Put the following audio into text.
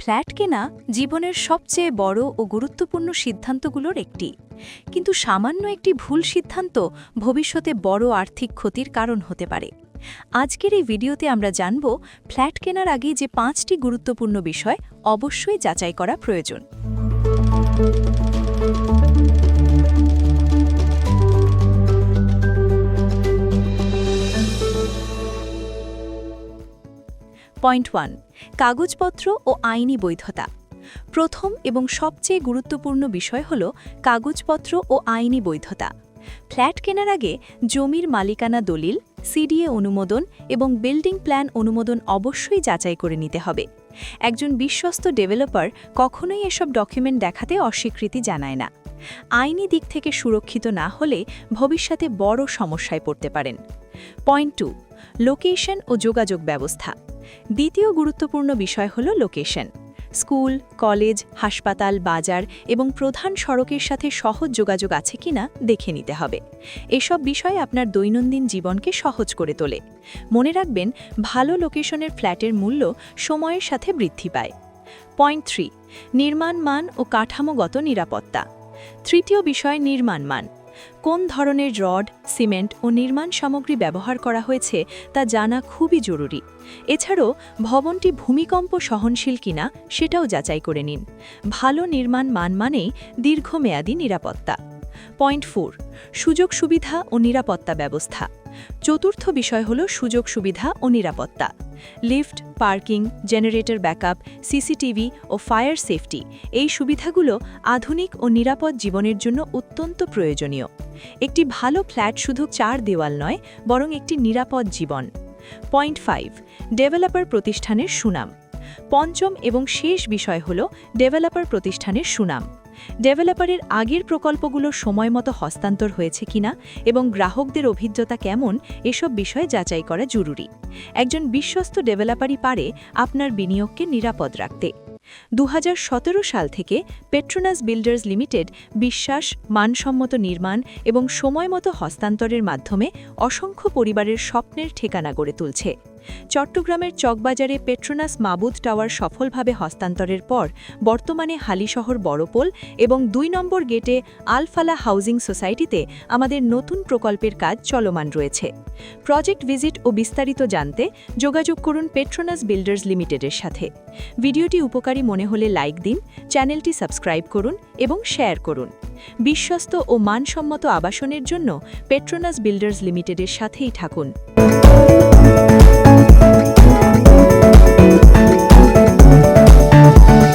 Flat কেনা জীবনের সবচেয়ে বড় ও গুরুত্বপূর্ণ সিদ্ধান্তগুলোর একটি, কিন্তু সামান্য একটি ভুল সিদ্ধান্ত ভবিষ্যতে বড় আর্থিক ক্ষতির কারণ হতে পারে। আজকের এই ভিডিওতে আমরা জানব ফ্ল্যাট কেনার আগে যে 5টি গুরুত্বপূর্ণ বিষয় অবশ্যই যাচাই করা প্রয়োজন। পয়েন্ট 1, কাগজপত্র ও আইনি বৈধতা। প্রথম এবং সবচেয়ে গুরুত্বপূর্ণ বিষয় হল কাগজপত্র ও আইনি বৈধতা। ফ্ল্যাট কেনার আগে জমির মালিকানা দলিল, সিডিএ অনুমোদন এবং বিল্ডিং প্ল্যান অনুমোদন অবশ্যই যাচাই করে নিতে হবে। একজন বিশ্বস্ত ডেভেলপার কখনোই এসব ডকুমেন্ট দেখাতে অস্বীকৃতি জানায় না। আইনি দিক থেকে সুরক্ষিত না হলে ভবিষ্যতে বড় সমস্যায় পড়তে পারেন। পয়েন্ট 2, লোকেশন ও যোগাযোগ ব্যবস্থা। দ্বিতীয় গুরুত্বপূর্ণ বিষয় হল লোকেশন। স্কুল, কলেজ, হাসপাতাল, বাজার এবং প্রধান সড়কের সাথে সহজ যোগাযোগ আছে কিনা দেখে নিতে হবে। এসব বিষয় আপনার দৈনন্দিন জীবনকে সহজ করে তোলে। মনে রাখবেন, ভালো লোকেশনের ফ্ল্যাটের মূল্য সময়ের সাথে বৃদ্ধি পায়। পয়েন্ট 3, নির্মাণ মান ও কাঠামোগত নিরাপত্তা। তৃতীয় বিষয় নির্মাণ মান। কোন ধরনের রড, সিমেন্ট ও নির্মাণ সামগ্রী ব্যবহার করা হয়েছে তা জানা খুবই জরুরি। এছাড়াও ভবনটি ভূমিকম্প সহনশীল কিনা সেটাও যাচাই করে নিন। ভালো নির্মাণ মান মানেই দীর্ঘমেয়াদী নিরাপত্তা। পয়েন্ট 4, সুযোগ সুবিধা ও নিরাপত্তা ব্যবস্থা। চতুর্থ বিষয় হল সুযোগ সুবিধা ও নিরাপত্তা। Lift, parking, generator backup, CCTV ও ফায়ার সেফটি, এই সুবিধাগুলো আধুনিক ও নিরাপদ জীবনের জন্য অত্যন্ত প্রয়োজনীয়। একটি ভালো ফ্ল্যাট শুধু 4 দেওয়াল নয়, বরং একটি নিরাপদ জীবন। পয়েন্ট 5, ডেভেলপার প্রতিষ্ঠানের সুনাম। পঞ্চম এবং শেষ বিষয় হল ডেভেলপার প্রতিষ্ঠানের সুনাম। ডেভেলপারের আগের প্রকল্পগুলো সময়মতো হস্তান্তর হয়েছে কিনা এবং গ্রাহকদের অভিজ্ঞতা কেমন, এসব বিষয় যাচাই করা জরুরি। একজন বিশ্বস্ত ডেভেলপারই পারে আপনার বিনিয়োগকে নিরাপদ রাখতে। 2017 সাল থেকে পেট্রোনাস বিল্ডার্স লিমিটেড বিশ্বাস, মানসম্মত নির্মাণ এবং সময়মতো হস্তান্তরের মাধ্যমে অসংখ্য পরিবারের স্বপ্নের ঠিকানা গড়ে তুলছে। চট্টগ্রামের চকবাজারে পেট্রোনাস মাবুদ টাওয়ার সফলভাবে হস্তান্তরের পর বর্তমানে হালিশহর বড়পোল এবং 2 নম্বর গেটে আল-ফালাহ হাউজিং সোসাইটিতে আমাদের নতুন প্রকল্পের কাজ চলমান রয়েছে। প্রজেক্ট ভিজিট ও বিস্তারিত জানতে যোগাযোগ করুন পেট্রোনাস বিল্ডার্স লিমিটেডের সাথে। ভিডিওটি উপকারী মনে হলে লাইক দিন, চ্যানেলটি সাবস্ক্রাইব করুন এবং শেয়ার করুন। বিশ্বস্ত ও মানসম্মত আবাসনের জন্য পেট্রোনাস বিল্ডার্স লিমিটেডের সাথেই থাকুন।